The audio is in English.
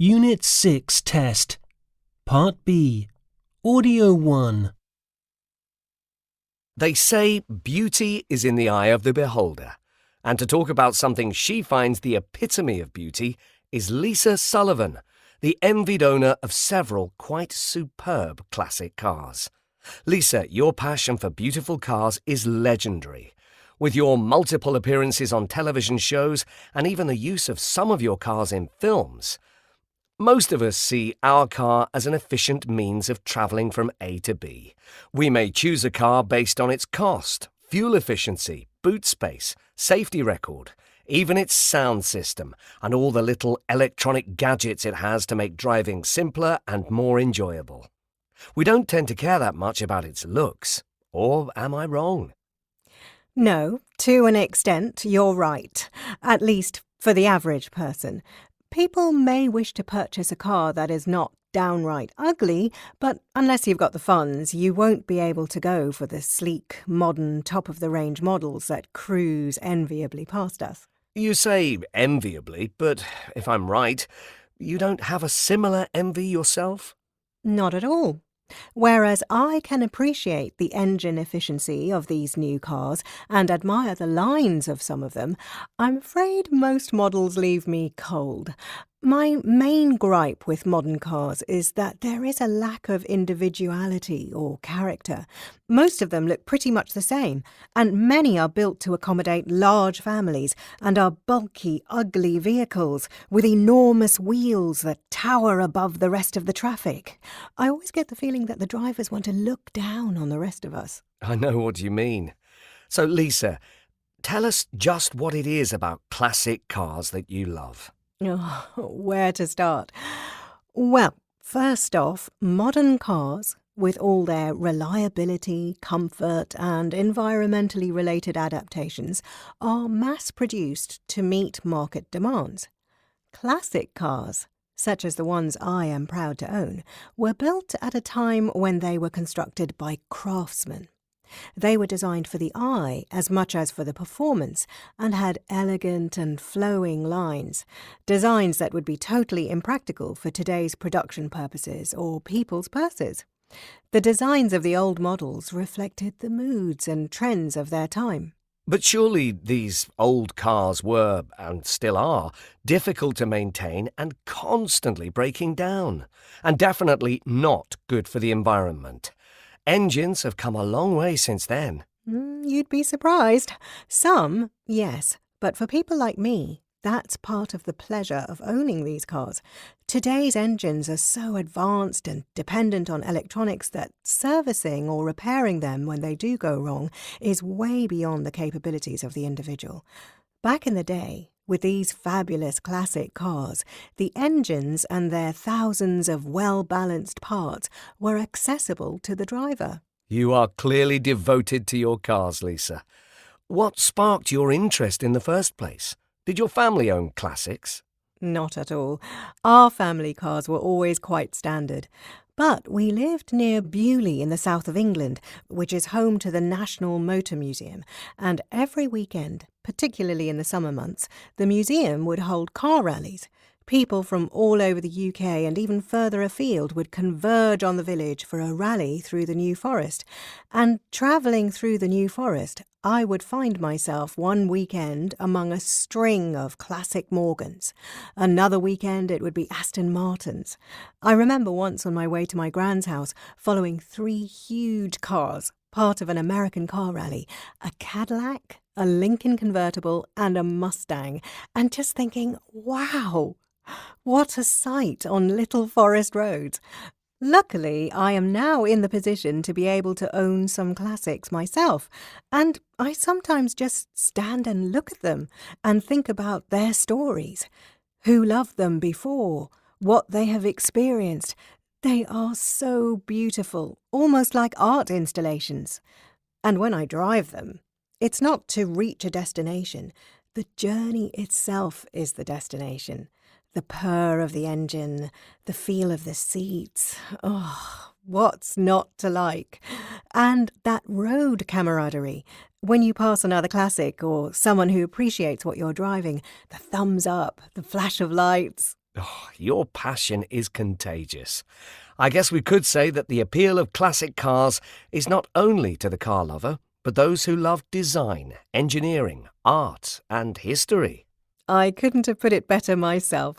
Unit 6 Test Part B Audio 1. They say beauty is in the eye of the beholder, and to talk about something she finds the epitome of beauty is Lisa Sullivan, the envied owner of several quite superb classic cars. Lisa, your passion for beautiful cars is legendary. With your multiple appearances on television shows and even the use of some of your cars in films, most of us see our car as an efficient means of travelling from A to B. We may choose a car based on its cost, fuel efficiency, boot space, safety record, even its sound system, and all the little electronic gadgets it has to make driving simpler and more enjoyable. We don't tend to care that much about its looks. Or am I wrong? No, to an extent, you're right. At least for the average person. People may wish to purchase a car that is not downright ugly, but unless you've got the funds, you won't be able to go for the sleek, modern, top-of-the-range models that cruise enviably past us. You say enviably, but if I'm right, you don't have a similar envy yourself? Not at all. Whereas I can appreciate the engine efficiency of these new cars and admire the lines of some of them, I'm afraid most models leave me cold. My main gripe with modern cars is that there is a lack of individuality or character. Most of them look pretty much the same, and many are built to accommodate large families and are bulky, ugly vehicles with enormous wheels that tower above the rest of the traffic. I always get the feeling that the drivers want to look down on the rest of us. I know what you mean. So, Lisa, tell us just what it is about classic cars that you love. Oh, where to start? Well, first off, modern cars, with all their reliability, comfort, and environmentally related adaptations, are mass-produced to meet market demands. Classic cars, such as the ones I am proud to own, were built at a time when they were constructed by craftsmen. They were designed for the eye as much as for the performance and had elegant and flowing lines, designs that would be totally impractical for today's production purposes or people's purses. The designs of the old models reflected the moods and trends of their time. But surely these old cars were, and still are, difficult to maintain and constantly breaking down, and definitely not good for the environment. Engines have come a long way since then. You'd be surprised. Some, yes, but for people like me, that's part of the pleasure of owning these cars. Today's engines are so advanced and dependent on electronics that servicing or repairing them when they do go wrong is way beyond the capabilities of the individual. Back in the day, with these fabulous classic cars, the engines and their thousands of well-balanced parts were accessible to the driver. You are clearly devoted to your cars, Lisa. What sparked your interest in the first place? Did your family own classics? Not at all. Our family cars were always quite standard. But we lived near Beaulieu in the south of England, which is home to the National Motor Museum, and every weekend, particularly in the summer months, the museum would hold car rallies. People from all over the UK and even further afield would converge on the village for a rally through the New Forest. And travelling through the New Forest, I would find myself one weekend among a string of classic Morgans. Another weekend it would be Aston Martins. I remember once on my way to my grand's house following 3 huge cars, part of an American car rally, a Cadillac, a Lincoln convertible and a Mustang, and just thinking, wow, what a sight on little forest roads. Luckily, I am now in the position to be able to own some classics myself, and I sometimes just stand and look at them and think about their stories. Who loved them before? What they have experienced? They are so beautiful, almost like art installations. And when I drive them, it's not to reach a destination. The journey itself is the destination. The purr of the engine, the feel of the seats. Oh, what's not to like? And that road camaraderie. When you pass another classic or someone who appreciates what you're driving, the thumbs up, the flash of lights. Oh, your passion is contagious. I guess we could say that the appeal of classic cars is not only to the car lover, but those who love design, engineering, art, and history. I couldn't have put it better myself.